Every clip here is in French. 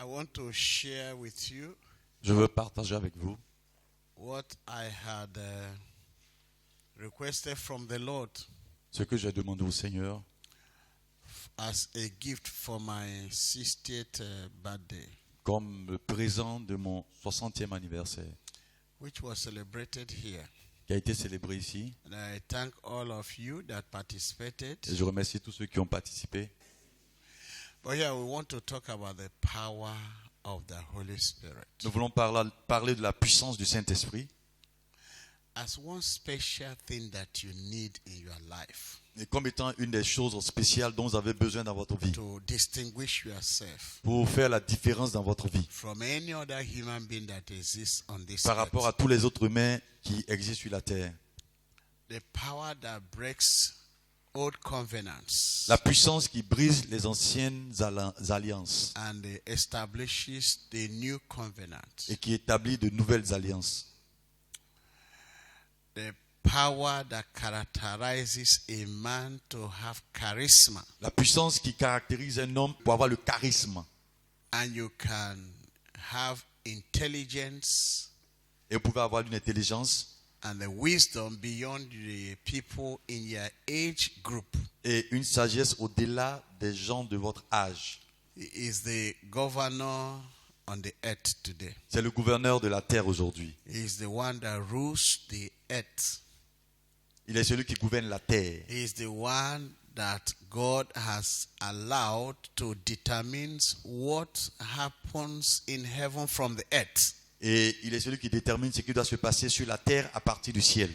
I want to share with you Je veux partager avec vous what I had requested from the Lord ce que j'ai demandé au Seigneur as a gift for my 60th birthday, comme présent de mon 60e anniversaire which was celebrated here. qui a été célébré ici. And I thank all of you that participated. Et je remercie tous ceux qui ont participé. But here we want to talk about the power of the Holy Spirit Nous voulons parler de la puissance du Saint-Esprit as one special thing that you need in your life et comme étant une des choses spéciales dont vous avez besoin dans votre vie to distinguish yourself pour faire la différence dans votre vie from any other human being that exists on this par rapport à earth. tous les autres humains qui existent sur la terre. The power that breaks old covenants La puissance qui brise les anciennes alliances and establishes the new covenant. et qui établit de nouvelles alliances. The power that characterizes a man to have charisma, La puissance qui caractérise un homme pour avoir le charisme. and you can have intelligence Et vous pouvez avoir une intelligence and the wisdom beyond the people in your age group. et une sagesse au-delà des gens de votre âge. He is the governor on the earth today. C'est le gouverneur de la terre aujourd'hui. He is the one that rules the earth. Il est celui qui gouverne la terre. He is the one that God has allowed to determine what happens in heaven from the earth. Et il est celui qui détermine ce qui doit se passer sur la terre à partir du ciel.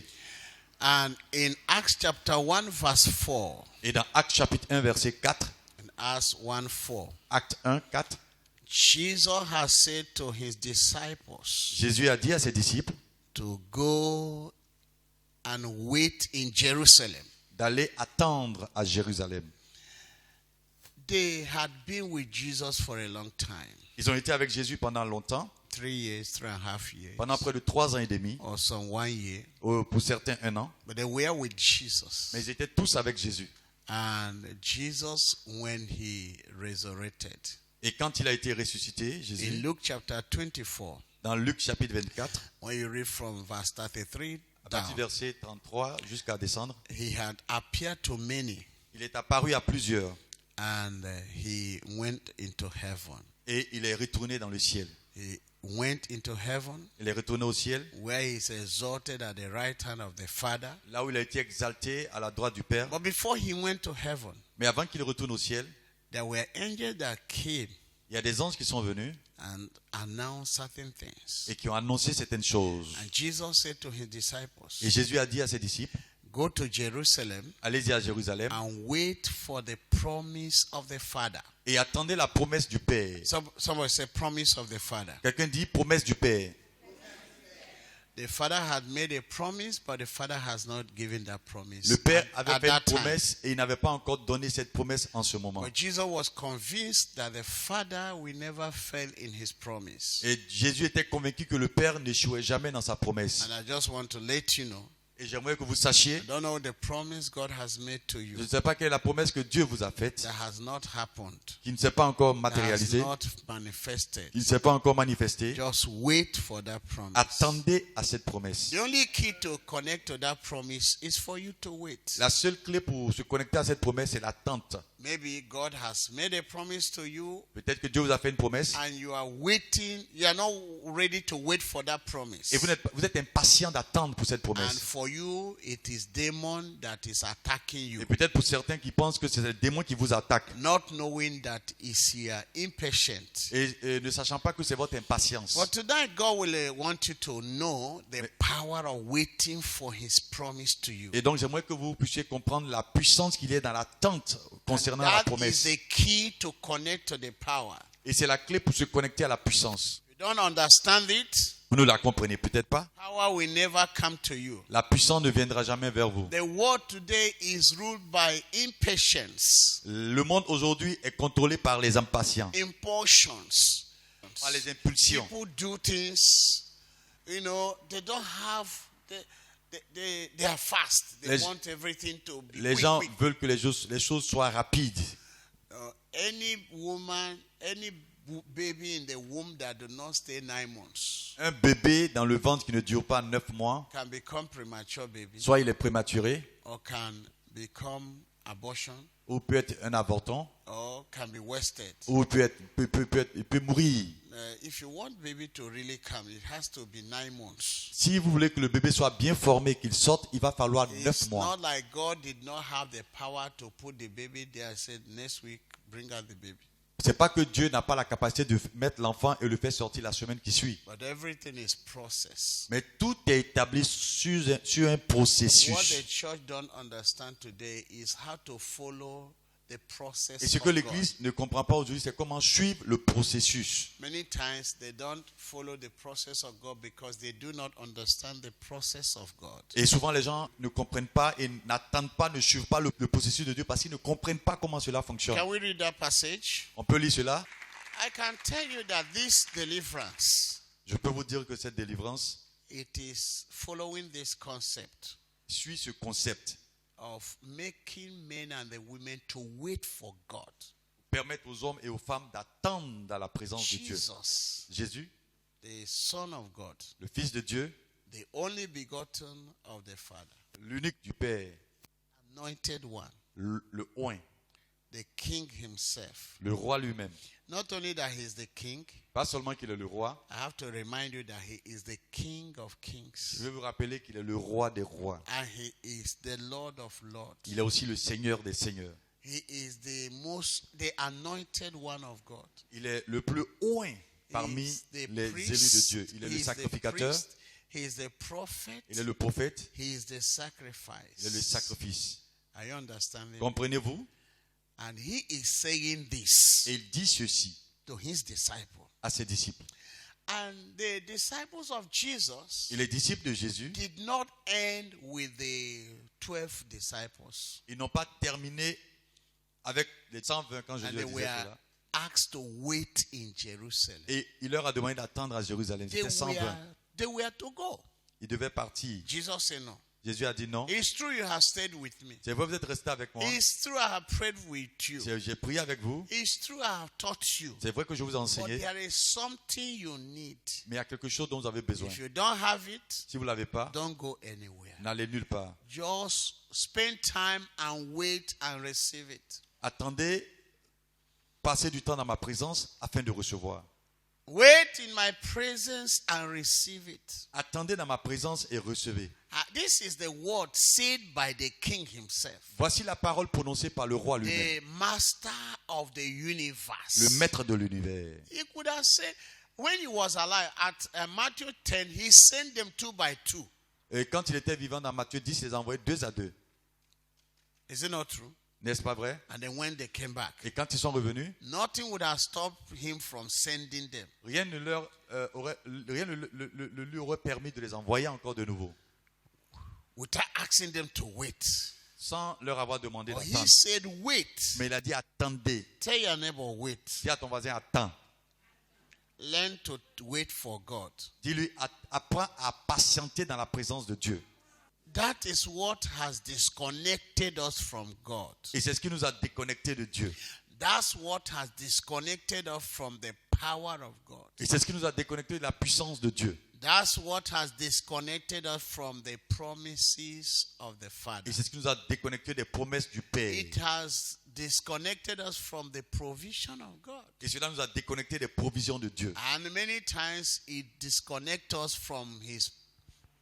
And in Acts chapter 1 verse 4, Et dans Actes chapitre 1 verset 4, in Acts 1:4, Acte 1, 4, Jesus has said to his disciples Jésus a dit à ses disciples to go and wait in Jerusalem. d'aller attendre à Jérusalem. They had been with Jesus for a long time. Ils ont été avec Jésus pendant longtemps, 3 years, 3.5 years, pendant près de 3 ans et demi, or some 1 year. pour certains 1 an, But they were with Jesus. mais ils étaient tous avec Jésus. And Jesus, when he resurrected, Et quand il a été ressuscité, in Jésus, Luke chapter 24, dans Luc chapitre 24, when you read from verse 33 à partir du down, verset 33 jusqu'à descendre, he had appeared to many, il est apparu à plusieurs and he went into heaven. et il est retourné dans le ciel. He went into heaven, Il est retourné au ciel, where he is exalted at the right hand of the Father. là où il a été exalté à la droite du Père. But before he went to heaven, Mais avant qu'il retourne au ciel, there were angels that came il y a des anges qui sont venus and announced certain things. et qui ont annoncé certaines choses. And Jesus said to his disciples, Et Jésus a dit à ses disciples, go to Jerusalem allez-y à Jérusalem and wait for the promise of the Father. et attendez la promesse du Père. Somebody say promise of the Father. Quelqu'un dit promesse du Père. The Father had made a promise, but the Father has not given that promise Le Père at avait fait une that time. promesse et il n'avait pas encore donné cette promesse en ce moment. But Jesus was convinced that the Father will never fail in his promise. Et Jésus était convaincu que le Père n'échouait jamais dans sa promesse. And I just want to let you know, Et j'aimerais que vous sachiez, I don't know the promise God has made to you je ne sais pas quelle est la promesse que Dieu vous a faite, that has not happened, qui ne s'est pas encore that has matérialisée, not manifested. qui ne s'est pas encore manifestée. Just wait for that promise. Attendez à cette promesse. The only key to connect to that promise is for you to wait. La seule clé pour se connecter à cette promesse, c'est l'attente. Maybe God has made a promise to you Peut-être que Dieu vous a fait une promesse and you are waiting. You are not ready to wait for that promise. et vous êtes impatient d'attendre pour cette And promesse. for you, it is demon that is attacking you. Et peut-être pour certains qui pensent que c'est le démon qui vous attaque Not knowing that is your impatient. et ne sachant pas que c'est votre impatience. But tonight, God will want you to know the power of waiting for His promise to you. Et donc j'aimerais que vous puissiez comprendre la puissance qu'il y a dans l'attente concernant la That is promesse. the key to connect to the power. Et c'est la clé pour se connecter à la puissance. You don't understand it, Vous ne la comprenez peut-être pas. power will never come to you. La puissance ne viendra jamais vers vous. The world today is ruled by impatience, Le monde aujourd'hui est contrôlé par les impatients, impulsions. par les impulsions. People do things, you know, they don't have, they are fast. They Les- want everything to be Les quick, gens quick. veulent que les choses soient rapides. Any woman, any baby in the womb that do not stay 9 months Un bébé dans le ventre qui ne dure pas 9 mois, can become premature baby soit il est prématuré, or can become abortion ou peut être un avorton, or can be wasted. ou il peut mourir. If you want baby to really come, it has to be 9 months. Si vous voulez que le bébé soit bien formé, qu'il sorte, il va falloir 9 It's mois. not like God did not have the power to put the baby there and said, next week, bring out the baby. C'est pas que Dieu n'a pas la capacité de mettre l'enfant et le faire sortir la semaine qui suit. But everything is process. Mais tout est établi sur un What processus. the church don't understand today is how to follow the process Et ce of que God. l'Église ne comprend pas aujourd'hui, c'est comment suivre le processus. Many times they don't follow the process of God because they do not understand the process of God. Et souvent, les gens ne comprennent pas et n'attendent pas, ne suivent pas le processus de Dieu parce qu'ils ne comprennent pas comment cela fonctionne. Can we read that passage? On peut lire cela. I can tell you that this deliverance, Je peux vous dire que cette délivrance it is following this concept suit ce concept. of making men and the women to wait for God. Permettre aux hommes et aux femmes d'attendre dans la présence de Dieu. Jesus, Jésus, the Son of God, le Fils de Dieu, the only begotten of the Father, l'unique du Père, anointed one, le oint, the King himself. le roi lui-même. Not only that he is the King, Pas seulement qu'il est le roi, I have to remind you that he is the King of je kings vais vous rappeler qu'il est le roi des rois. and he is the Lord of lords. Il est aussi le Seigneur des seigneurs. He is the anointed one of God. Il est le plus oint parmi He is the les priest, élus de Dieu. Il est he le is the sacrificateur, priest, he is the prophet, il est le prophète, he is the il est le sacrifice. sacrifice. Are you understanding? Comprenez-vous? And he is saying this Et il dit ceci to his disciples. à ses disciples. And the disciples of Jesus Et les disciples de Jésus, did not end with the 12 disciples. ils n'ont pas terminé avec les 120 quand And Jésus they a dit were cela. asked to wait in Jerusalem. Et il leur a demandé d'attendre à Jérusalem. C'était 120. They were to go. Ils devaient partir. Jesus said no. Jésus a dit non. It's true you have stayed with me. C'est vrai, vous êtes restés avec moi. It's true I have prayed with you. J'ai prié avec vous. It's true I have taught you. C'est vrai que je vous ai But enseigné. there is something you need. Mais il y a quelque chose dont vous avez besoin. If you don't have it, Si vous ne l'avez pas, don't go anywhere. n'allez nulle part. Just spend time and wait and receive it. Attendez, passez du temps dans ma présence afin de recevoir. Wait in my presence and receive it. Attendez dans ma présence et recevez. This is the word said by the king himself, Voici la parole prononcée par le roi lui-même, the master of the universe. le maître de l'univers. He could have said, when he was alive, at Matthew 10, he sent them 2 by 2. Et quand il était vivant dans Matthieu 10, il les a envoyés 2 à 2. Is it not true? N'est-ce pas vrai? And then when they came back, Et quand ils sont revenus, nothing would have stopped him from sending them. rien ne lui aurait permis de les envoyer encore de nouveau, Without asking them to wait. sans leur avoir demandé But he d'attendre. said, wait. Mais il a dit attendez. Tell your neighbor, wait. Dis à ton voisin attends. Learn to wait for God. Dis-lui apprends à patienter dans la présence de Dieu. That is what has disconnected us from God. Et c'est ce qui nous a déconnectés de Dieu. That's what has disconnected us from the power of God. Et c'est ce qui nous a déconnectés de la puissance de Dieu. That's what has disconnected us from the promises of the Father. Et c'est ce qui nous a déconnectés des promesses du Père. It has disconnected us from the provision of God. Et cela nous a déconnectés des provisions de Dieu. And many times it disconnects us from His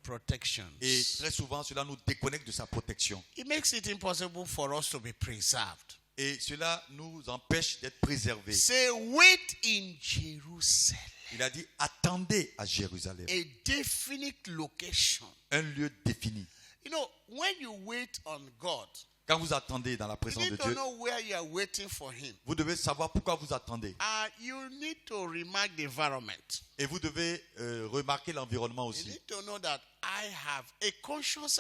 protections. Et très souvent, cela nous déconnecte de sa protection. It makes it impossible for us to be preserved. Et cela nous empêche d'être préservés. Say, wait in Jerusalem. Il a dit, attendez à Jérusalem. A definite location. Un lieu défini. You know, when you wait on God, Quand vous attendez dans la you présence de need to Dieu, know where you are waiting for Him. vous devez savoir pourquoi vous attendez. You need to remark the environment. Et vous devez remarquer l'environnement You aussi. need to know that I have a conscious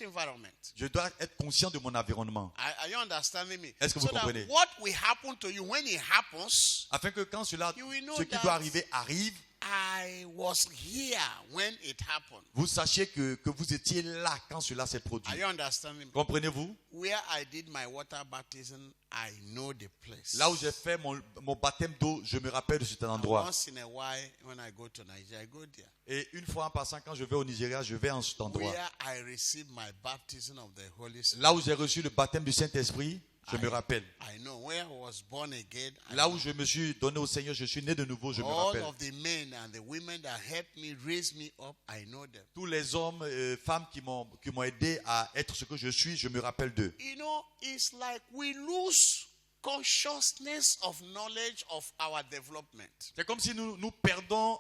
environment. Je dois être conscient de mon environnement. Are you understanding me? Est-ce que vous So that comprenez? what will happen to you when it happens, Afin que quand You will know ce qui that doit arriver arrive, I was here when it happened. Vous sachiez que vous étiez là quand cela s'est produit. Are you understanding? Comprenez-vous? Where I did my water baptism, I know the place. Là où j'ai fait mon baptême d'eau, je me rappelle de cet endroit. Once in a while, when I go to Nigeria, I go there. Et une fois en passant, quand je vais au Nigeria, je vais en cet endroit. Where I received my baptism of the Holy Spirit. Là où j'ai reçu le baptême du Saint-Esprit, je me rappelle. I know where I was born again. Là où je me suis donné au Seigneur, je suis né de nouveau, je me All rappelle. of the men and the women that helped me, raise me up, I know them. Tous les hommes et femmes qui m'ont aidé à être ce que je suis, je me rappelle d'eux. You know, it's like we lose consciousness of knowledge of our development. C'est comme si nous perdons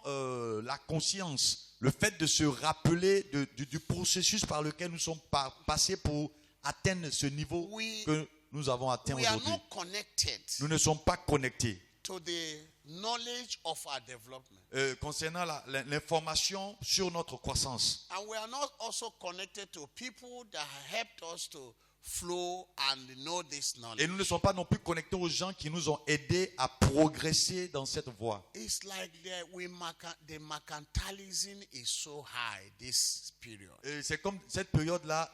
la conscience, le fait de se rappeler du processus par lequel nous sommes passés pour atteindre ce niveau que nous avons atteint We are aujourd'hui. not connected Nous ne sommes pas connectés to the knowledge of our development. concernant l'information sur notre croissance. And we are not also connected to people that helped us to flow and know this Et knowledge. nous ne sommes pas non plus connectés aux gens qui nous ont aidés à progresser dans cette voie. It's like the mercantilism is so high this period. C'est comme cette période-là,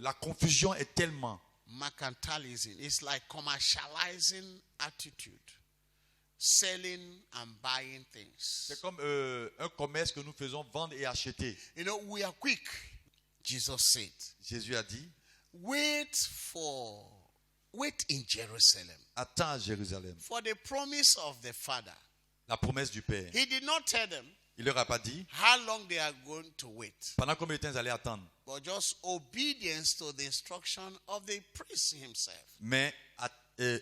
la confusion est tellement. Mercantilism. It's like commercializing attitude. Selling and buying things. C'est comme un commerce que nous faisons, vendre et acheter. You know, we are quick. Jesus said, Jésus a dit, wait in Jerusalem attends à Jérusalem, for the promise of the Father. la promesse du Père. He did not tell them Il leur a pas dit how long they are going to wait, pendant combien de temps ils allaient attendre, but just obedience to the instruction of the priest himself. mais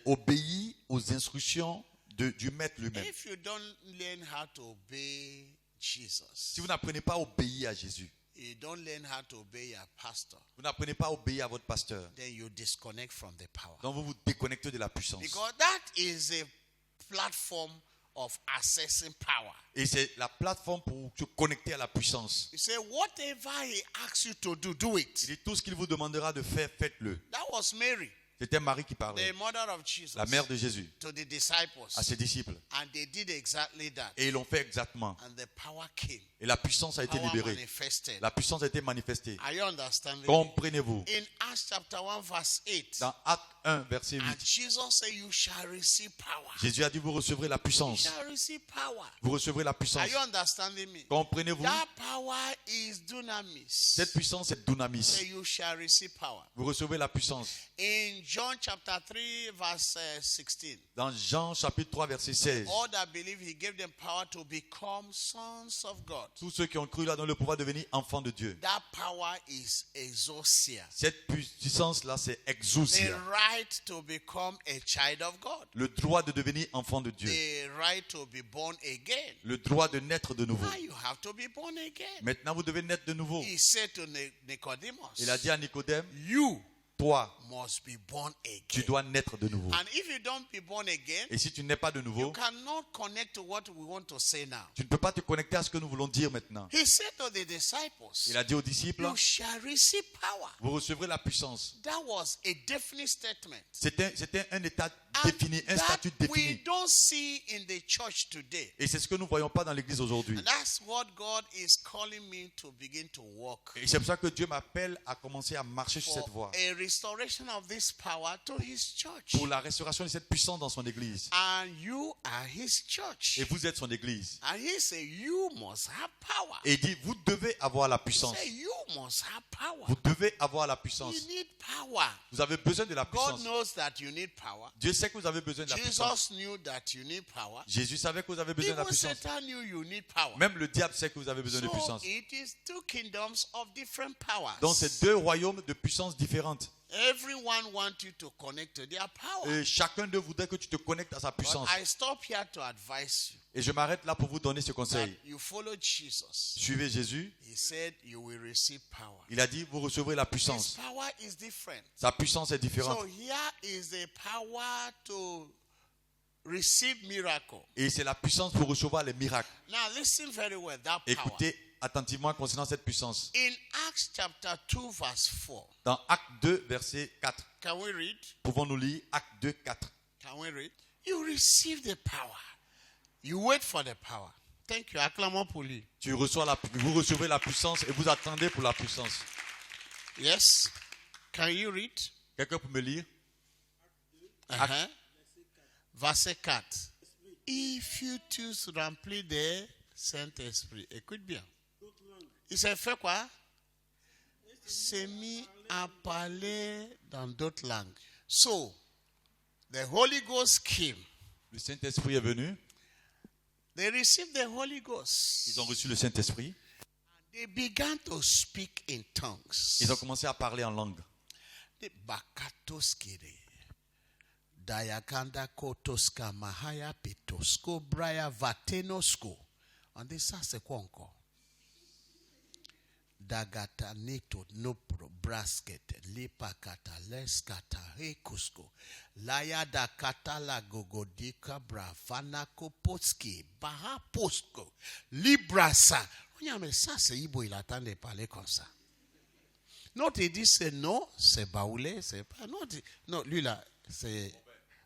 obéir aux instructions du maître lui-même. If you don't learn how to obey Jesus, Si vous n'apprenez pas à obéir à Jésus, you don't learn how to obey your pastor, vous n'apprenez pas à obéir à votre pasteur, then you disconnect from the power. donc vous vous déconnectez de la puissance. Because that is a platform of accessing power. Et c'est la plateforme pour se connecter à la puissance. You say, whatever he asks you to do, do Il it. dit tout ce qu'il vous demandera de faire, faites-le. That was Mary, C'était Marie qui parlait, the mother of Jesus, la mère de Jésus, to the disciples. à ses disciples. And they did exactly that. Et ils l'ont fait exactement. And the power came. Et la puissance a été Power libérée. manifested. La puissance a été manifestée. Are you understanding? Comprenez-vous? In Acts chapter 1 verse 8, Dans Acte 1, verset 8, and Jesus said, you shall receive power. Jésus a dit, vous recevrez la You puissance. shall receive power. Vous recevrez la puissance. Are you understanding me? Comprenez-vous? That power is dunamis. Cette puissance est dunamis. Say you shall receive power. Vous recevez la puissance. In John chapter 3 verse 16, Dans Jean chapitre 3, verset 16, all that believe he gave them power to become sons of God. tous ceux qui ont cru là dans le pouvoir de devenir enfants de Dieu. That power is exousia. Cette puissance-là, c'est The exousia. right to become a child of God. Le droit de devenir enfant de Dieu. The right to be born again. Le droit de naître de nouveau. Now you have to be born again. Maintenant, vous devez naître de nouveau. He said to Nicodemus, Il a dit à Nicodème, you toi, must be born tu again. dois naître de nouveau. And if you don't be born again, Et si tu n'es pas de you nouveau, cannot connect to what we want to say now. tu ne peux pas te connecter à ce que nous voulons dire maintenant. He said to the disciples, Il a dit aux disciples, you shall receive power. vous recevrez la puissance. That was a definite statement. C'était un état And défini, un that statut we défini. don't see in the church today. Et c'est ce que nous ne voyons pas dans l'église aujourd'hui. And that's what God is calling me to begin to walk Et c'est pour ça que Dieu m'appelle à commencer à marcher sur cette for voie. a restoration of this power to his church. Pour la restauration de cette puissance dans son église. And you are his church. Et vous êtes son église. And he said, you must have power. Et il dit, vous devez avoir la puissance. Say, you must have power. Vous devez avoir la puissance. You need power. Vous avez besoin de la God puissance. knows that you need power. Dieu sait que vous avez besoin de la puissance. Jesus knew that you need power. Jésus savait que vous avez besoin de la Even puissance. Satan knew you need power. Même le diable sait que vous avez besoin de So puissance. it is two kingdoms of different powers. Donc c'est deux royaumes de puissance différentes. Everyone wants you to connect to their power. Et chacun d'eux voudrait que tu te connectes à sa But puissance. I stop here to advise you Et je m'arrête là pour vous donner ce that conseil. you follow Jesus. Suivez Jésus. He said you will receive power. Il a dit, vous recevrez la His puissance. power is different. Sa puissance est différente. So here is the power to receive miracle. Et c'est la puissance pour recevoir les miracles. Now listen very well, that power. Écoutez attentivement concernant cette puissance. In Acts chapter 2 verse 4. Dans Acte 2, verset 4. Can we read? Pouvons-nous lire Acte 2, 4. Can we read? You receive the power. You wait for the power. Thank you. Acclamons pour lui. vous recevez la puissance et vous attendez pour la puissance. Yes. Can you read? Quelqu'un peut me lire? Uh-huh. Verset 4. If you tous remplis de Saint-Esprit. Écoute bien. Il s'est fait quoi? Il s'est mis à parler dans d'autres langues. So, the Holy Ghost came. Le Saint-Esprit est venu. They received the Holy Ghost. Ils ont reçu le Saint-Esprit. They began to speak in tongues. Ils ont commencé à parler en langue. The Bakatoskere. Dayakanda kotoska mahaya petosko braya vatenosko. On dit ça c'est quoi encore? Dagata neto nopro braskete lipakata leskata hekusko laya dakata la gogodika bravana koposki baha posko librasa. Mais ça c'est Ibo, il attendait parler comme ça. Non, il dit c'est non, c'est Baoulé, c'est pas non, lui là c'est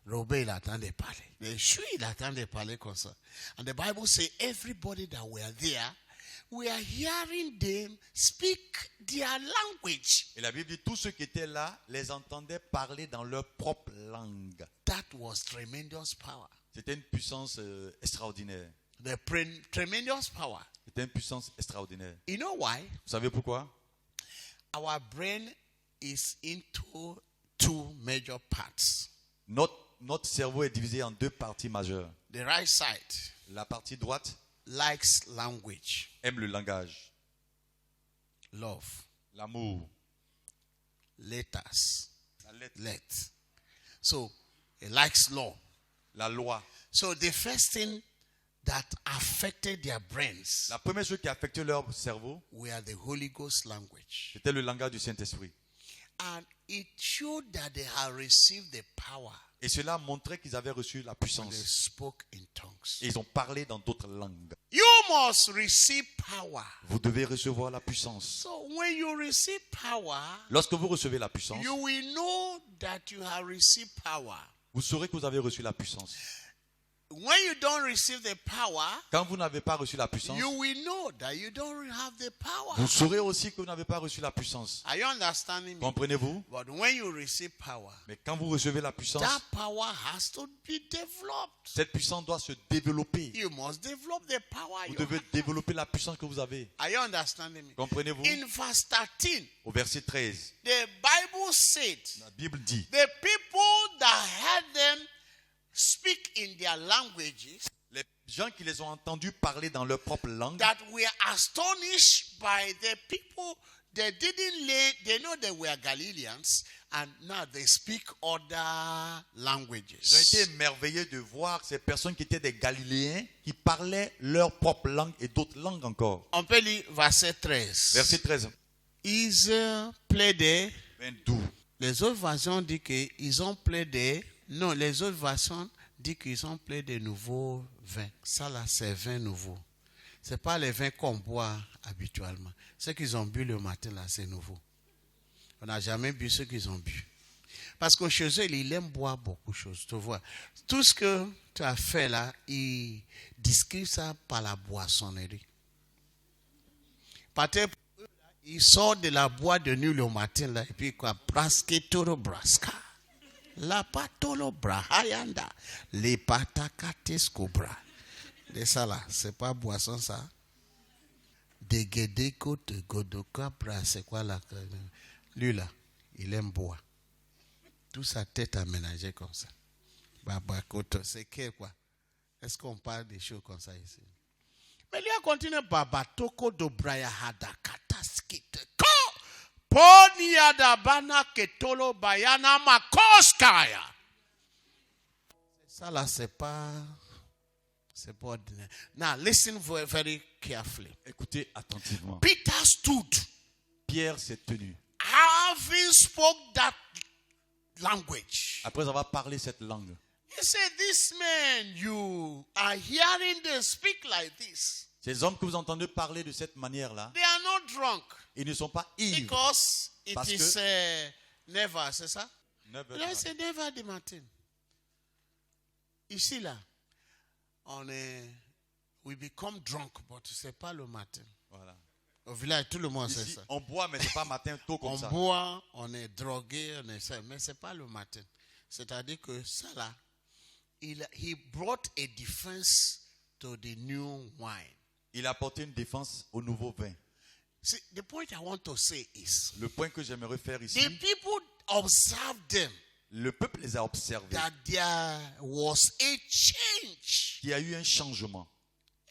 Robert, il attendait parler. Mais il attendait parler comme ça. And the Bible says everybody that were there, we are hearing them speak their language. Et la Bible dit tous ceux qui étaient là les entendaient parler dans leur propre langue. That was tremendous power. C'était une puissance extraordinaire. Tremendous power. C'était une puissance extraordinaire. You know why? Vous savez pourquoi? Our brain is into two major parts. Notre cerveau est divisé en deux parties majeures. The right side La partie droite likes language, aime le langage, love, l'amour, letters, la lettre, let. So it likes law. la loi. So the first thing that affected their brains La première chose qui a affecté leur cerveau, were the Holy Ghost language. c'était le langage du Saint-Esprit. And it showed that they had received the power. Et cela montrait qu'ils avaient reçu la They puissance. spoke in tongues. Et ils ont parlé dans d'autres langues. You must receive power. Vous devez recevoir la puissance. So when you receive power, Lorsque vous recevez la puissance, you will know that you have received power. vous saurez que vous avez reçu la puissance. When you don't receive the power, Quand vous n'avez pas reçu la puissance, you will know that you don't have the power. vous saurez aussi que vous n'avez pas reçu la puissance. Are you understanding me? Comprenez-vous? But when you receive power, Mais quand vous recevez la puissance, that power has to be developed. cette puissance doit se développer. You must develop the power Vous you devez have. développer la puissance que vous avez. Are you understanding me? Comprenez-vous? In verse 13, Au verset 13, the Bible said, la Bible dit, the people that heard them speak in their languages, les gens qui les ont entendus parler dans leur propre langue, that were astonished by the people. They didn't they know they were Galileans, and now they speak other ils ont languages. été émerveillés de voir ces personnes qui étaient des Galiléens qui parlaient leur propre langue et d'autres langues encore. On peut lire verset 13. Verset 13, Ils plaidaient. d'où? Les autres versions disent qu'ils ont plaidé. Non, les autres versions disent qu'ils ont plaidé de nouveaux vins. Ça là, c'est vin nouveau. Ce n'est pas les vins qu'on boit habituellement. Ce qu'ils ont bu le matin là, c'est nouveau. On n'a jamais bu ce qu'ils ont bu. Parce que chez eux, ils aiment boire beaucoup de choses. Tu vois, tout ce que tu as fait là, ils décrivent ça par la boissonnerie. Peut-être ils sortent de la boîte de nuit le matin là, et puis quoi, braske toro braska. La patolo bra hayanda. Les patakates cobra. De ça là, c'est pas boisson ça. Degedeko de godoka bra, c'est quoi là? Lui là, il aime boire. Tout sa tête aménagée comme ça. Babakoto, c'est quoi? Est-ce qu'on parle des choses comme ça ici? Mais lui a continué. Babatoko do braya hada kataskite ko. Poniada bana ketolo bayana makoskaya. Ça là, c'est pas ordinaire. Now listen very carefully. Écoutez attentivement. Peter stood, Pierre s'est tenu. having spoke that language. Après avoir parlé cette langue, He said, "This man, you are hearing them speak like this. ces hommes que vous entendez parler de cette manière-là, They are not drunk ils ne sont pas ivres. because it Parce is never, c'est ça? Never Là, drunk. c'est never du matin. Ici là, we become drunk, but c'est pas le matin. Voilà. Au village, tout le monde sait Ici, ça. on boit, mais c'est pas matin tôt comme On ça. boit, on est drogué, on est ça, mais c'est pas le matin. C'est-à-dire que ça là, he brought a defense to the new wine. Il a apporté une défense au nouveau vin. See, the point I want to say is, Le point que j'aimerais faire ici, the people observed them, le peuple les a observés. that there was a change. Il y a eu un changement.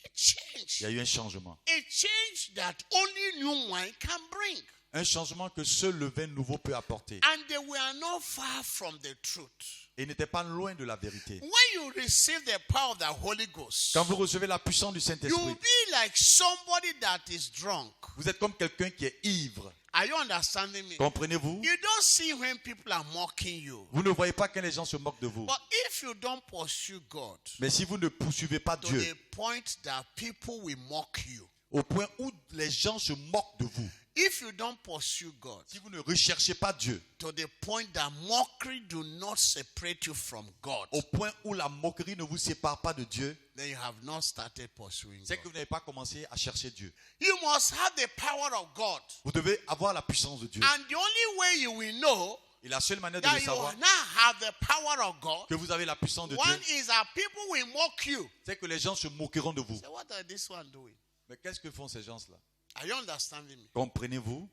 A change. Il y a eu un changement. A change that only new wine can bring. Un changement que seul le vin nouveau peut apporter. And they were not far from the truth. Et n'était pas loin de la vérité. When you receive the power of the Holy Ghost, Quand vous recevez la puissance du you'll Saint-Esprit, be like somebody that is drunk. vous êtes comme quelqu'un qui est ivre. Are you understanding me? Comprenez-vous? You don't see when people are mocking you. Vous ne voyez pas quand les gens se moquent de vous. But if you don't pursue God Mais si vous ne poursuivez pas to Dieu, the point that people will mock you, au point où les gens se moquent de vous, if you don't pursue God si vous ne recherchez pas Dieu, to the point that mockery do not separate you from God, au point où la moquerie ne vous sépare pas de Dieu, then you have not started pursuing c'est que God. vous n'avez pas commencé à chercher Dieu. You must have the power of God. Vous devez avoir la puissance de Dieu. And the only way you will know Et la seule manière de that le you savoir now have the power of God, que vous avez la puissance de one Dieu, is that people will mock you. c'est que les gens se moqueront de vous. So what are this one doing? Mais qu'est-ce que font ces gens-là? Are you understanding me? Comprenez-vous?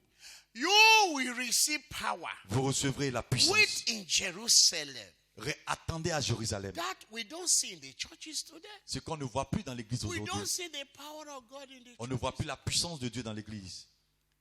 You will receive power. Vous recevrez la puissance. Wait in Jerusalem. Attendez à Jérusalem. That we don't see in the churches today. Ce qu'on ne voit plus dans l'église We don't aujourd'hui. see the power of God in the On ne voit churches. plus la puissance de Dieu dans l'église.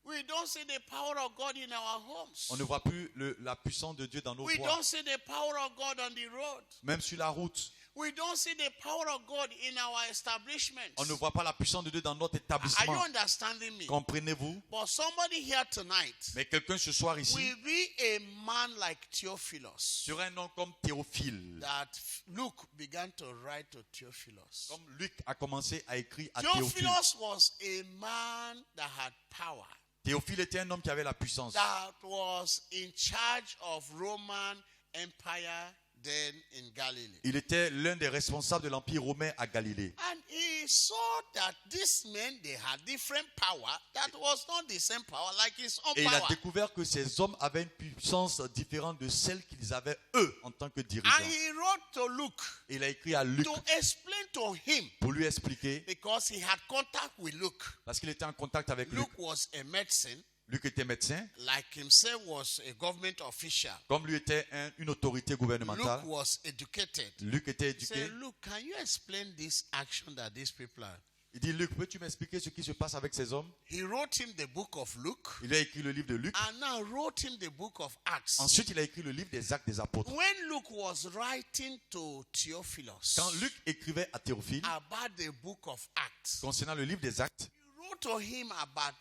We don't see the power of God in our homes. On ne voit plus la puissance de Dieu dans nos We voies. don't see the power of God on the road. Même sur la route, We don't see the power of God in our establishments. on ne voit pas la puissance de Dieu dans notre Are you établissement. understanding me? Comprenez-vous? But somebody here tonight Mais quelqu'un ce soir ici will be a man like Theophilus. sur un nom comme Théophile. That Luke began to write to Theophilus. Comme Luc a commencé à écrire à Théophile. Theophilus was a man that had power, Théophile était un homme qui avait la puissance. that was in charge of Roman Empire then in Galilee. Il était l'un des responsables de l'Empire romain à Galilée. And he saw that these men, they had different power that was not the same power like his own Et il a power. découvert que ces hommes avaient une puissance différente de celle qu'ils avaient eux en tant que And dirigeants. he wrote to Luke Il a écrit à Luc to explain to him, pour lui expliquer, because he had contact with Luke. parce qu'il était en contact avec Luc. Luke was a medicine, Luc était médecin, like himself was a government official. comme lui était une autorité gouvernementale. Luke was educated. Luc était Say, éduqué. Luke, can you explain this action that these people are? Il dit, Luc, peux-tu m'expliquer ce qui se passe avec ces hommes? He wrote him the book of Luke Il a écrit le livre de Luc. and now wrote him the book of Acts. Ensuite, il a écrit le livre des Actes des Apôtres. When Luke was writing to Theophilus Quand Luc écrivait à Théophile about the book of Acts, concernant le livre des Actes, he wrote to him about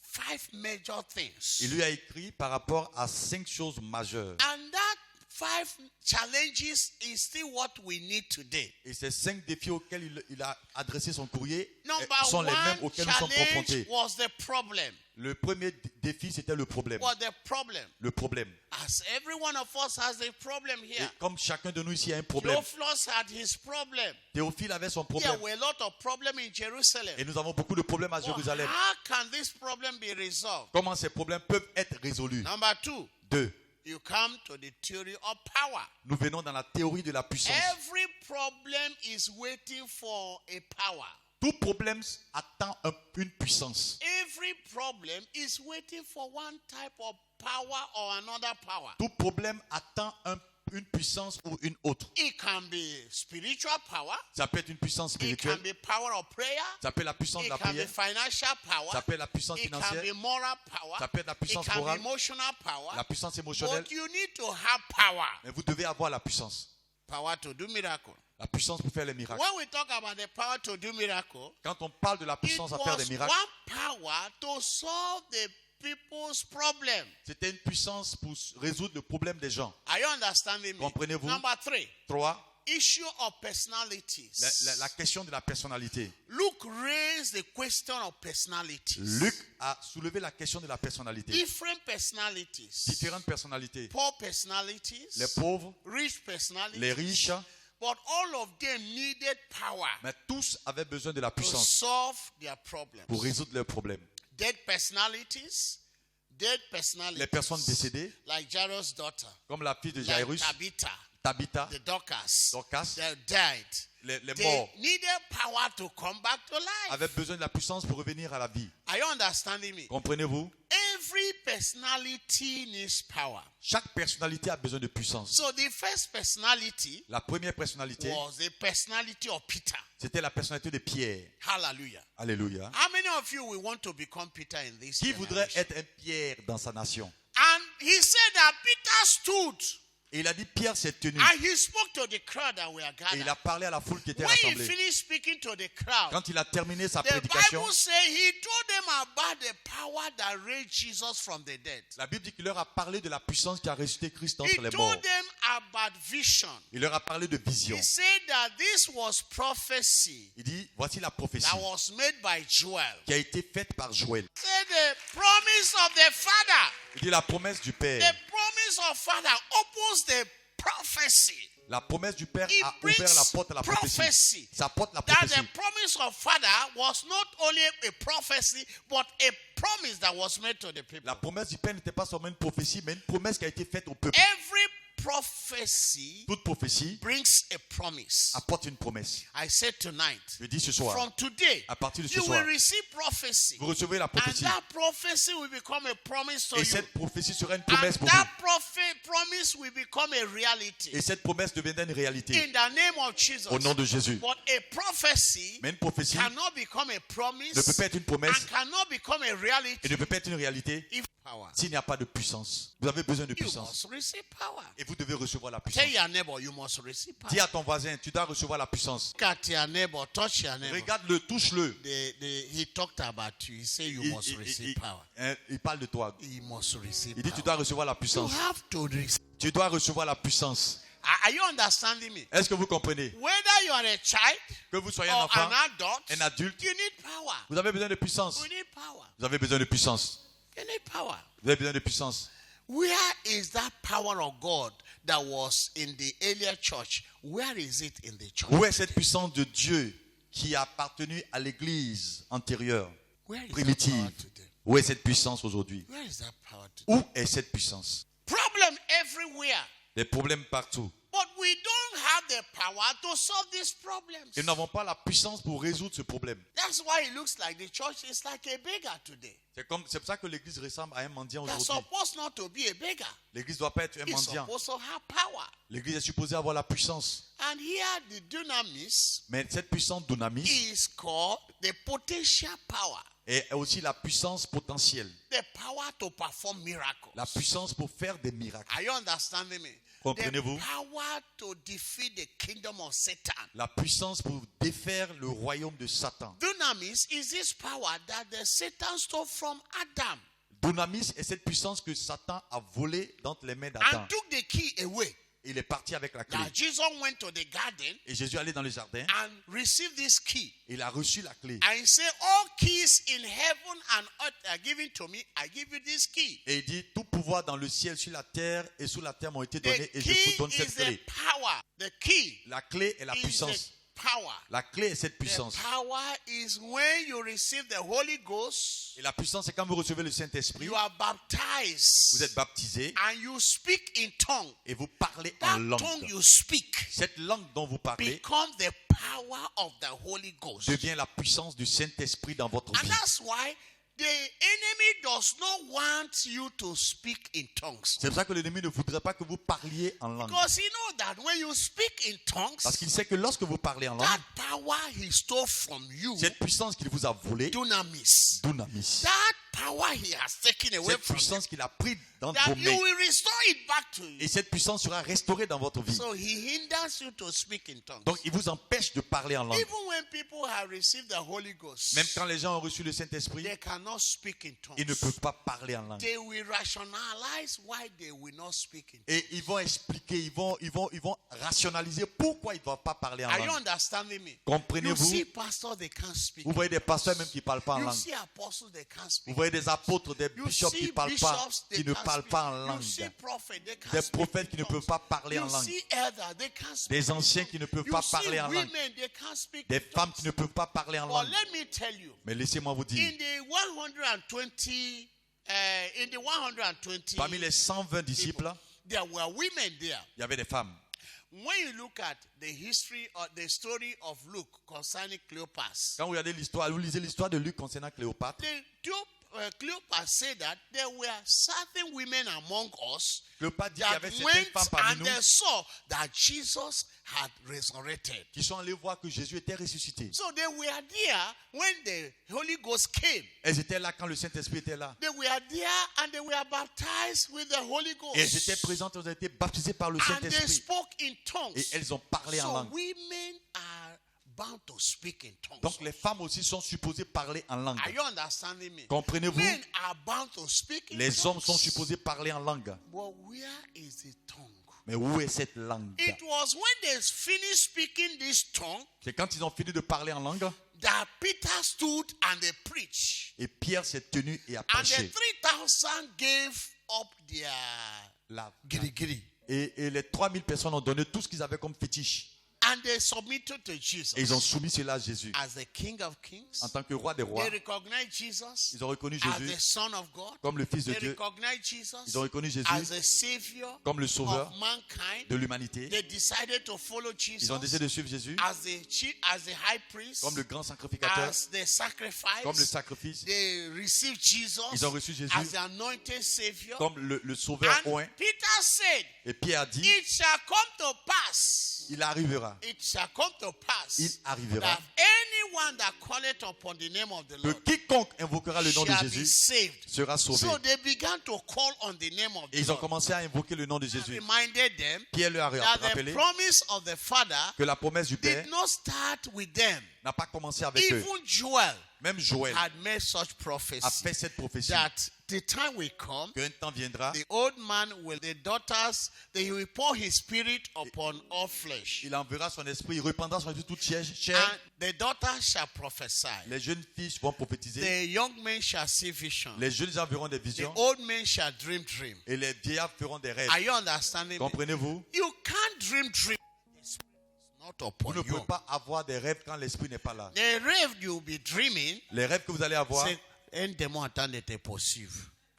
5 major things. il lui a écrit par rapport à 5 choses majeures. And that 5 challenges is still what we need today. Et ces 5 défis auxquels il a adressé son courrier Number sont les mêmes one auxquels nous sommes challenge confrontés. was the problem. Le premier défi, c'était le problème. What the problem? Le problème. As every one of us has a problem Et here. comme chacun de nous ici a un problème, Theophilus had his problem. Théophile avait son There problème. were a lot of problems in Jerusalem. Et nous avons beaucoup de problèmes à But Jérusalem. how can this problem be resolved? Comment ces problèmes peuvent être résolus? Number 2, 2. you come to the theory of power. Nous venons dans la théorie de la puissance. Every problem is waiting for a power. Tout problème attend une puissance. Every problem is waiting for one type of power or another power. Tout problème attend une puissance ou une autre. It can be spiritual power. Ça peut être une puissance It can spirituelle. be power of prayer. Ça peut être la puissance de It la can be prière. financial power. Ça peut être la puissance It can financière. be moral power. Ça peut être la It puissance can be morale. emotional power. La puissance émotionnelle. But you need to have power. Mais vous devez avoir la puissance. Power to do miracle. La puissance pour faire les miracles. When we talk about the power to do miracle, Quand on parle de la it puissance à faire des was miracles, one power to solve the people's problem. c'était une puissance pour résoudre le problème des gens. Are you understanding me? Comprenez-vous? Number 3, 3. issue of personalities. La question de la personnalité. Luke raised the question of personalities. Luc a soulevé la question de la personnalité. Different personalities. Différentes personnalités. Poor personalities. Les pauvres, Rich personalities. les riches, But all of them needed power Mais tous avaient besoin de la to puissance solve their problems. pour résoudre leurs problèmes. Dead personalities, Les personnes décédées, like Jairus' daughter, comme la fille de like Jairus, Tabitha, Tabitha, the Dorcas, Dorcas, they died. les They morts, needed power to come back to life. avaient besoin de la puissance pour revenir à la vie. Are you understanding me? Comprenez-vous? Every personality needs power. Chaque personnalité a besoin de puissance. So the first personality La première personnalité, was the personality of Peter. c'était la personnalité de Pierre. Hallelujah. Alléluia. How many of you will want to become Peter in this Qui voudrait generation? être un Pierre dans sa nation? And he said that Peter stood Et il a dit, Pierre s'est tenu. and he spoke to the crowd that were Et gathered. il a parlé à la foule qui était When he rassemblée. finished speaking to the crowd, Quand il a terminé sa the prédication, Bible says he told them about the power that raised Jesus from the dead. la Bible dit qu'il leur a parlé de la puissance qui a ressuscité Christ He entre les morts. told them about vision. Il leur a parlé de vision. He said that this was prophecy Il dit, voici la prophétie that was made by Joel. qui a été faite par Joël. Say the promise of the Father. Il dit la promesse du Père. The promise of Father opens the prophecy. La promesse du Père It a brings ouvert la porte à la prophétie. prophecy. Ça porte la That prophétie. the promise of Father was not only a prophecy, but a promise that was made to the people. La promesse du Père n'était pas seulement une prophétie, mais une promesse qui a été faite au peuple. Every prophecy Toute prophétie brings a promise. apporte une promesse. I said tonight, Je dis ce soir, from today, à partir de ce you soir, will receive prophecy. vous recevez la And prophétie. that prophecy will become a promise to Et you. cette prophétie sera une And promesse pour that vous. promise will become a reality. Et cette promesse deviendra une réalité. In the name of Jesus. Au nom de Jésus. But a prophecy Mais une prophétie cannot become a promise ne peut pas être une promesse and cannot become a et reality ne peut pas être une réalité if power. s'il n'y a pas de puissance. Vous avez besoin de You puissance. must receive power. Et vous devez recevoir la Tell puissance. your neighbor you must receive power. Dis à ton voisin, tu dois recevoir la puissance. Look at your neighbor, touch your neighbor. Regarde-le, touche-le. He talked about you. He said you must receive power. Il parle de toi. You must receive Il dit, tu power. dois recevoir la You puissance. have to receive. Tu dois recevoir la puissance. Are you understanding me? Est-ce que vous comprenez? Whether you are a child Que vous soyez un or enfant, an adult, un adulte, you need power. vous avez besoin de puissance. You need power. Vous avez besoin de puissance. You need power. Vous avez besoin de puissance. Where is that power of God that was in the earlier church? Where is it in the church? Où est cette puissance de Dieu qui a appartenu à l'église antérieure, Where is that primitive? power today? Où est cette puissance aujourd'hui? Where is that power today? Où est cette puissance? Problem everywhere. Des problèmes partout. But we don't have the power to solve these problems. Et nous n'avons pas la puissance pour résoudre ce problème. That's why it looks like the church is like a beggar today. C'est pour ça que l'église ressemble à un mendiant They're aujourd'hui. supposed not to be a beggar. L'église ne doit pas être un It's mendiant. supposed to have power. L'église est supposée avoir la puissance. And here the dunamis Mais cette puissance dunamis is called the potential power. est aussi la puissance potentielle. The power to perform miracles. La puissance pour faire des miracles. Are you understanding me? Comprenez-vous? The power to defeat the kingdom of Satan. La puissance pour défaire le royaume de Satan. Dunamis is this power that the Satan stole from Adam Dunamis est cette puissance que Satan a volée dans les mains d'Adam. and took the key away. Il est parti avec la clé. Now Jesus went to the garden Et Jésus allait dans le jardin. and received this key. Il a reçu la clé. And he said, all keys in heaven and earth are given to me. I give you this key. Et il dit, tout pouvoir dans le ciel, sur la terre et sous la terre m'ont été The donnés et je key vous donne cette is the clé. power. The key La clé est la is puissance. the power. La clé est cette The puissance. power is when you receive the Holy Ghost, Et la puissance, c'est quand vous recevez le Saint-Esprit, you are vous baptized êtes baptisé and you speak in tongue. et vous parlez en That tongue langue. you speak Cette langue dont vous parlez becomes the power of the Holy Ghost. devient la puissance du Saint-Esprit dans votre And vie. that's why the enemy does not want you to speak in tongues. C'est pour ça que l'ennemi ne voudrait pas que vous parliez en langue. Because he knows that when you speak in tongues, Parce qu'il sait que lorsque vous parlez en langue, that power he stole from you, cette puissance qu'il vous a volée, dunamis, dunamis, that power he has taken away cette from you, puissance qu'il a prise dans that vos you mains, will restore it back to you. et cette puissance sera restaurée dans votre vie. So he hinders you to speak in tongues. Donc il vous empêche de parler en langue. Even when when people have received the Holy Ghost, Même quand les gens ont reçu le Saint-Esprit, they cannot speak in tongues. ils ne peuvent pas parler en langue. They will rationalize why they will not speak in tongues. Et ils vont expliquer, ils vont rationaliser pourquoi ils ne doivent pas parler en Are you langue. understanding me? You Comprenez-vous? see pastors, they can't speak. Vous voyez des pasteurs même qui ne parlent pas en You langue. see apostles, they can't Vous speak. voyez des apôtres, des You bishops qui see ne parlent pas, bishops, they qui ne can't parlent speak. pas en You langue. see prophets, they can't Des speak prophètes in qui ne tongues. peuvent pas parler en You langue. see elders, they can't speak. Des in anciens tongues. qui ne peuvent You pas see parler en langue. women, they can't speak Des in femmes tongues. qui ne peuvent pas parler en But langue. let me tell you, Mais laissez-moi vous dire, in the 120, parmi les 120 disciples, there were women there. il y avait des femmes. When you look at the history or the story of Luke concerning Cleopas, Quand vous regardez l'histoire, vous lisez l'histoire de Luc concernant Cléopâtre. Cleopas said that there were certain women among us Cléopâtre dit qu'il y that avait certaines went femmes parmi and nous they saw that Jesus had resurrected. qui sont allées voir que Jésus était ressuscité. So they were there when the Holy Ghost came. Elles étaient là quand le Saint-Esprit était là. They were there and they were baptized with the Holy Et elles étaient Ghost. présentes, elles ont été baptisées par le And they Saint-Esprit. spoke in tongues. Et elles ont parlé en So langue. women are bound to speak in tongues. Donc les femmes aussi sont supposées parler en langue. Are you understanding me? Comprenez-vous? Men are bound to speak in Les hommes tongues. sont supposés parler en langue. But where is the tongue? Mais où est cette langue? It was when they finished speaking this tongue C'est quand ils ont fini de parler en langue, that Peter stood and they preached. et Pierre s'est tenu et a And the prêché. 3,000 gave up their Là. giri. Et les 3000 personnes ont donné tout ce qu'ils avaient comme fétiche. And they submitted to Jesus Et ils ont soumis cela à Jésus. as the King of Kings. En tant que roi des rois, They recognized Jesus ils ont reconnu as Jésus the Son of God. comme le Fils de They Dieu. recognized Jesus Ils ont reconnu Jésus as the Savior comme le sauveur of mankind. de l'humanité. They decided to follow Ils ont Jesus décidé de suivre Jésus as the high priest, comme le grand sacrificateur, as the comme le sacrifice. sacrifice. They received Jesus Ils ont reçu Jésus as the anointed Savior. comme le sauveur And oint. Peter said, Et Pierre a dit, it shall come to pass. il arrivera. It shall come to pass Il arrivera. that anyone that calleth upon the name of the Que Lord quiconque invoquera le nom de shall be Jésus saved. sera sauvé. So they began to call on the name of Et the ils ont Lord. commencé à invoquer le nom de I Jésus. reminded them Pierre leur a that the rappelé promise of the Father que la promesse du Père did not start with them. n'a pas commencé avec eux. Even Joel Même Joël had made such a prophecy fait cette prophétie. that the time will come, Qu'un temps viendra, the old man will, the daughters, they will pour his spirit upon all flesh. il enverra son esprit, il répandra son esprit toute chair. And the daughters shall prophesy. Les jeunes filles vont prophétiser. The young men shall see vision. Les jeunes gens verront des The visions. old men shall dream dream. Et les vieillards feront des rêves. Are you understanding me? Comprenez-vous? You can't dream dream. The spirit is not Vous upon ne pouvez you. pas avoir des rêves quand l'esprit n'est pas là. The rêve you'll be dreaming, Les rêves que vous allez avoir, c'est un démon attend de te poursuivre.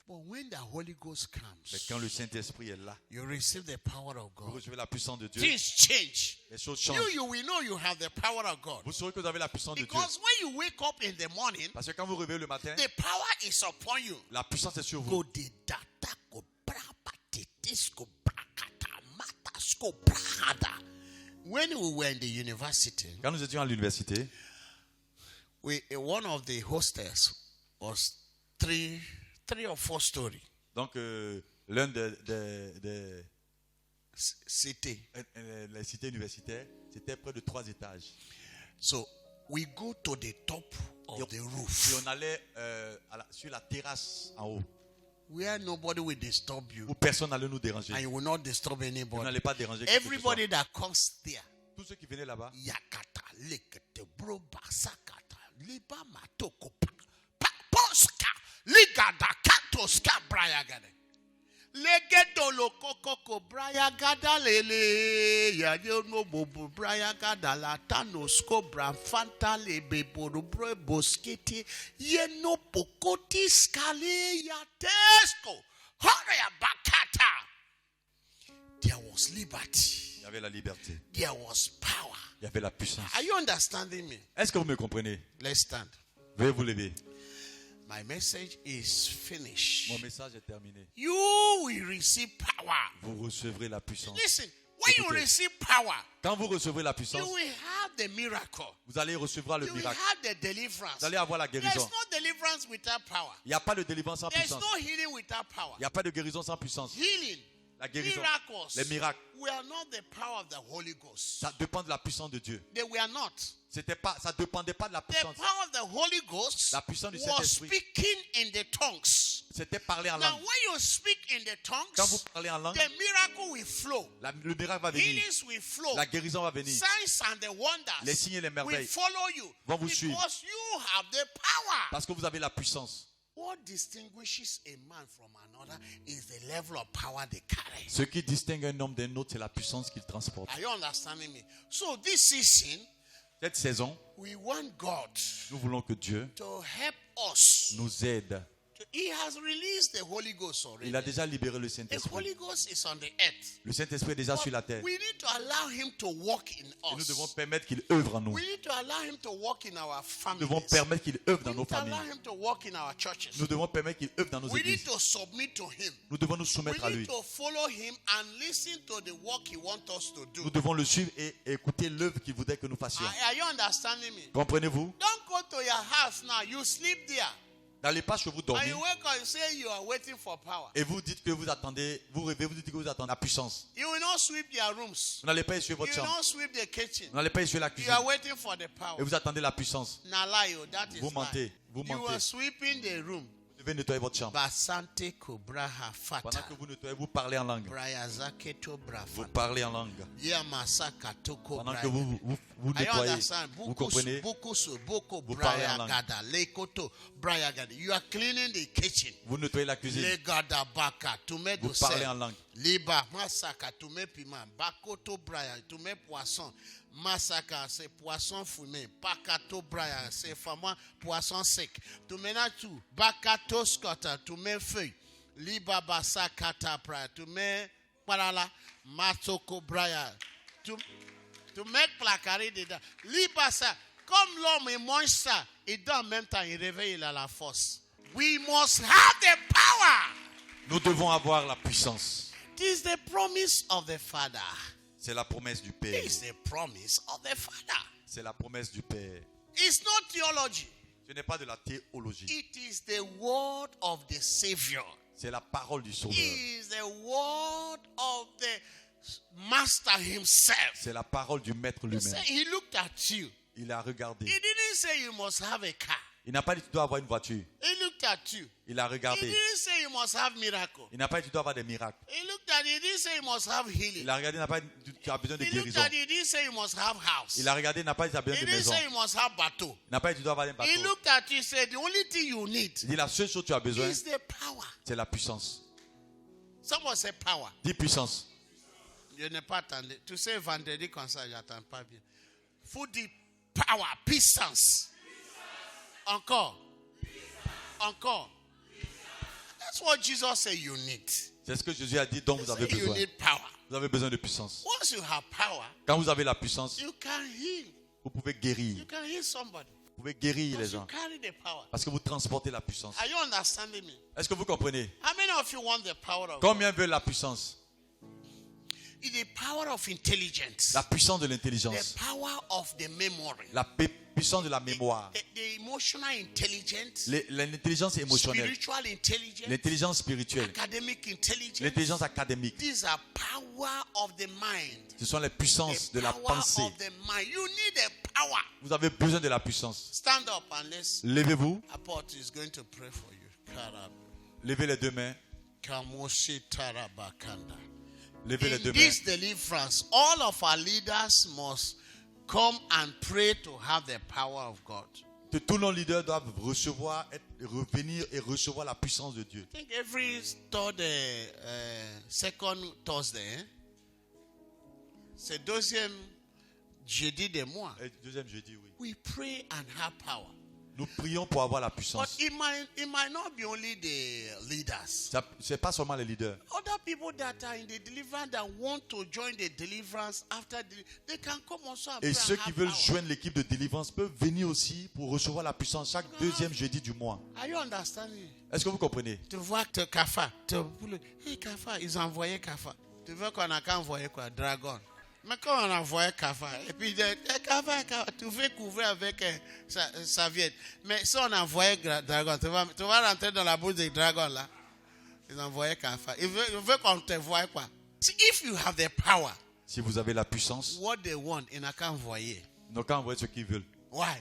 But when the Holy Ghost mais comes, quand le Saint-Esprit est là, you receive the power of vous God. recevez la puissance de Dieu. Things change. Les choses You, changent. you will know you have the power of God. Vous saurez que vous avez la puissance de Dieu. Because when you wake up in the morning, Parce que quand vous réveillez le matin, the power is upon you. la puissance est sur vous. Go de data go braba titis go brakata matas go brahada. When we were in the university, Quand nous étions à l'université, one of the hostels was three or four story donc l'un des city. les cités universitaires, c'était près de 3 étages. So we go to the top of the Et roof on allait sur la terrasse en haut, where nobody will disturb you où personne n'allait nous déranger. and you will not disturb Vous anybody. n'allez pas déranger qui que ce soit. Everybody that comes there, Tous ceux qui venaient là-bas, yakata lekete bro basakata liba matoko pa poska ligada katoska brayagade legedo lokoko brayagada lele yaje no bobo brayagada latanosko brafanta lebe boru bro boskete yeno pokoti skale ya tesko hore bakata. There was liberty. il y avait la liberté, There was power. il y avait la puissance. Are you understanding me? Est-ce que vous me comprenez? Let's stand. Veuillez vous lever. My message is finished. Mon message est terminé. You will receive power. Vous recevrez la puissance. Listen, when you Écoutez. receive power, Quand vous recevrez la you puissance, will have the miracle. vous allez recevoir le You will miracle. have the deliverance. Vous allez avoir la There's guérison. no deliverance without power. Il n'y a pas de délivrance sans There's puissance. no healing without power. Il n'y a pas de guérison sans puissance. Healing La guérison. Miracles. Les miracles. Were not the power of the Holy Ghost. Ça dépend de la puissance de Dieu. They were not. Ça ne dépendait pas de la The puissance. power of the Holy Ghost La puissance du was Saint-Esprit. speaking in the tongues. C'était parler en Now, langue. when you speak in the Quand vous tongues, parlez en langue, the miracle will flow. le miracle va venir. Healings will flow. La guérison va venir. Signs and the wonders Les signes et les will merveilles follow you vont vous suivre. because you have the power. Parce que vous avez la puissance. What distinguishes a man from another is the level of power they carry. Ce qui distingue un homme d'un autre, c'est la puissance qu'il transporte. Are you understanding me? So this season, Cette saison, we want God nous voulons que Dieu to help us. nous aide. He has released the Holy Ghost already. Il a déjà libéré le The Saint-Esprit. Holy Ghost is on the earth. Le Saint-Esprit est déjà But sur la terre. we need to allow him to walk in Et nous devons us. permettre qu'il œuvre en nous. We need to allow him to walk in our Nous devons families. permettre qu'il œuvre dans We nos need to allow familles. him to walk in our churches. Nous devons permettre qu'il œuvre dans nos We need églises. to submit to him. Nous devons nous We soumettre à need lui. to follow him and listen to the work he wants us to do. Nous devons le suivre et écouter l'œuvre qu'il voudrait que nous fassions. Are you understanding me? Comprenez-vous? Don't go to your house now. You sleep there. N'allez pas chez vous And dormir you wake up and say you are waiting for power. et vous dites que vous attendez, vous rêvez, vous dites que vous attendez la puissance. You will not sweep your rooms. Vous n'allez pas essuyer You votre will chambre. not sweep the kitchen. Vous n'allez pas essuyer la You cuisine. are waiting for the Et power. vous attendez la puissance. Nalayo, that is Vous mentez. Vous You are mentez. sweeping the room. Vous devez nettoyer votre chambre. Basante kubraha Pendant fata. que vous nettoyez, vous parlez en langue. Brayazake to Vous brafata. parlez en langue. Yamasaka toko Pendant que braya. vous I nettoyez, understand. vous comprenez. Boko Vous parlez en braya langue. gada. Lekoto braya gada. You are cleaning the kitchen. Vous nettoyez la cuisine. Legada baka. Tume Vous do parlez en langue. Liba masaka tume piment. Bakoto braya. Tume poisson. Masaka c'est poisson fumé. Bakato braya c'est fama poisson sec. Tume na tout. Bakato scotta. Tume feuille. Liba basakata braya. Tume parala. Matoko braya. To make placari dedans. Liba ça. Comme l'homme il mange ça, et dans le même temps il réveille, il a la force. We must have the power. Nous devons avoir la puissance. This is the promise of the Father. C'est la promesse du Père. This is the promise of the Father. C'est la promesse du Père. It's not theology. Ce n'est pas de la théologie. It is the word of the Savior. C'est la parole du Sauveur. It is the word of the Master himself. C'est la parole du Maître He lui-même. said, he looked at you. Il a regardé. He didn't say you must have a car. Il n'a pas dit que tu dois avoir une voiture. He looked at you. Il a He regardé. didn't say you must have miracle. Il n'a pas dit que tu dois avoir des miracles. He looked at you. He didn't say you must have healing. Il a regardé, il n'a pas dit que tu as besoin de He looked guérison. at you. He didn't say you must have house. Il a regardé, il n'a pas dit que tu as besoin He de didn't maison. say you must have bateau. Il n'a pas dit que tu dois avoir un He bateau. looked at you and said the only thing you need Il dit la seule chose que tu as besoin, is the power. c'est la puissance. Someone say power. Dis puissance. Je n'ai pas attendu. Tu sais, vendredi comme ça, je n'attends pas bien. Faut dire power, puissance. Encore. Encore. That's what Jesus said you need. C'est ce que Jésus a dit, dont vous avez You besoin. need power. Vous avez besoin de puissance. Once you have power, Quand vous avez la puissance, you can heal. vous pouvez guérir. You can heal somebody. Vous pouvez guérir les Because you gens. carry the power. Parce que vous transportez la puissance. Are you understanding me? Est-ce que vous comprenez? How many of you want the power of God? Combien veulent la puissance? It's the power of intelligence. La puissance de The l'intelligence. power of the memory. La puissance de la mémoire. The emotional intelligence. L'intelligence émotionnelle. Spiritual intelligence. L'intelligence spirituelle. Academic intelligence. L'intelligence académique. These are power of the mind. Ce sont les puissances The de la power pensée. of the mind. You need a power. Vous avez besoin de la puissance. Stand up and let's. Levez-vous. Apostle is going to pray for you. Karab. Levez les deux mains. Kamoshi tarabakanda. Levez les In deux mains. this deliverance, all of our leaders must come and pray to have the power of God. Que tous nos leaders doivent revenir et recevoir la puissance de Dieu. I think every Thursday, second Thursday, c'est deuxième jeudi de mois, Et deuxième jeudi, oui. we pray and have power. Nous prions pour avoir la But puissance. it might not be only the leaders. Ce n'est pas seulement les leaders. Other people that are in the deliverance that want to join the deliverance after they can come also and pray Et ceux and qui have veulent power. joindre l'équipe de délivrance peuvent venir aussi pour recevoir la puissance chaque deuxième jeudi du mois. Are you understanding? Est-ce que vous comprenez? Tu vois que Kafa, hey Kafa, ils ont envoyé Kafa. Tu veux qu'on a qu'à envoyer quoi? Dragon. Mais quand on a envoyé Kafa, et puis Kafa, tu fais couvrir avec sa viette. Mais si on a envoyé Dragon, tu vas rentrer dans la bouche des dragons là. Ils envoyaient Kafa. Ils veulent qu'on te voie quoi. See, if you have the power, Si vous avez la puissance, what they want, ils n'ont qu'à envoyer. ils n'ont qu'à envoyer ce qu'ils veulent. Why?